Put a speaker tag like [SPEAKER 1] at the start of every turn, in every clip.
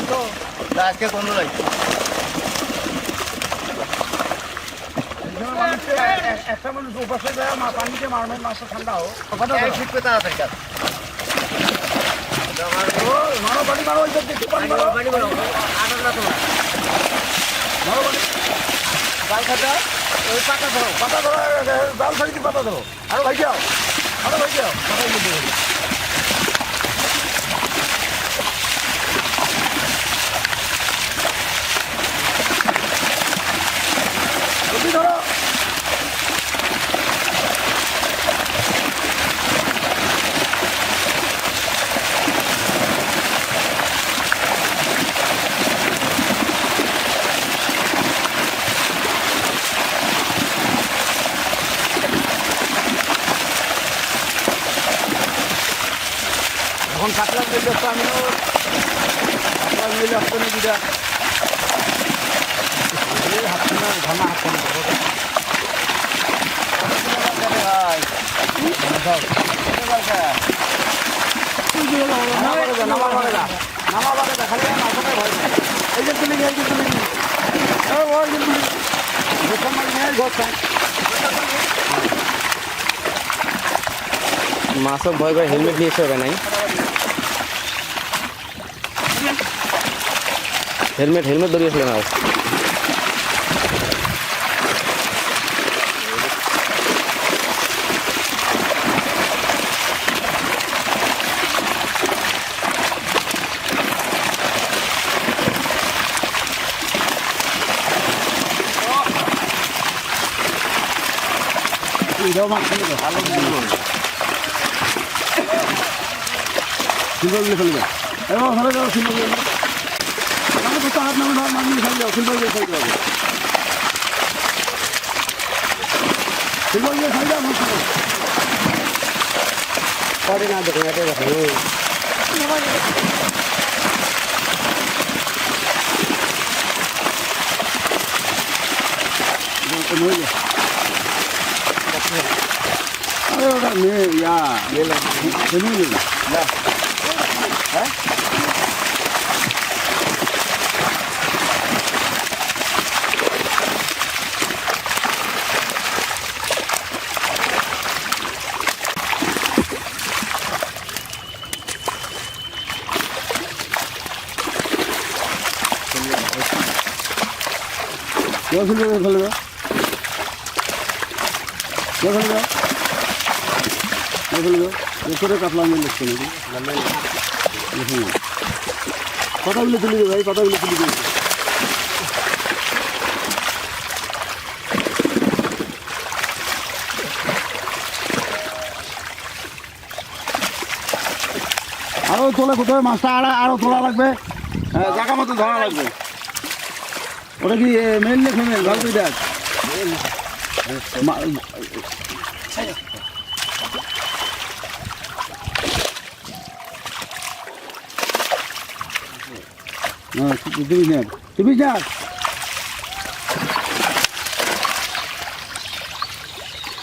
[SPEAKER 1] তো আজকে বন্ধ নাই একটা মানুষ উপাসে যায় পানিতে মারবে মাছটা ঠান্ডা হোক শীতকে তাড়াতাড়ি কাজ মারো পানি মারো পানি মারো আটা তোমরা মারো পানি জাল খাতা ওই পাতা ধরো জাল ছাড়ি পাতা ধরো আরো ভাই যাও পাতা ধরো এখন কাতলা মিলে আমিও কাতলা মিলে আসতে না দিদা হাত ঘনা হাত
[SPEAKER 2] মাছক ভয় করে হেলমেট নিয়ে এসে হবে নাই হেলমেট ধরিয়েছিল না
[SPEAKER 1] ফেলবে এবং ধরে যাও সিলভার হাত নামে নামিয়ে ফেলে যাও সিলভার দিয়ে ফেলতে হবে সিলভার দিয়ে ফেলে যাও পরে না দেখুন এটাই দেখুন अरे ওটা মেয়ে ইয়া না হ্যাঁ কেউ ফেলবে ফেলবে কেউ ফেলবে করে কাতলা আমি লিখছি নাকি পাতাগুলো তুলে দেবে ভাই পাতাগুলো তুলে দেবে আরো তোলা কোথায় মাছটা আরো তোলা লাগবে জায়গা মতো ধরা লাগবে ওটা কি মেল না ফিমেল ভালো তুই দেখ তুমি যা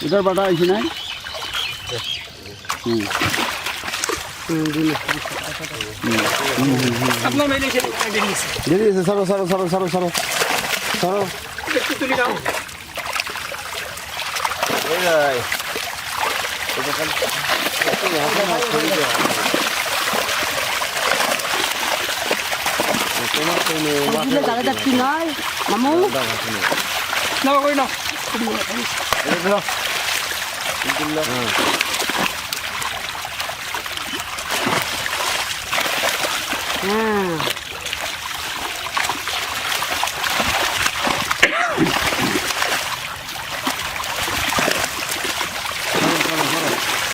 [SPEAKER 1] এটার বাটা আইসি নাই সরো সরো সরো সরো সরো সরো
[SPEAKER 3] Hmm.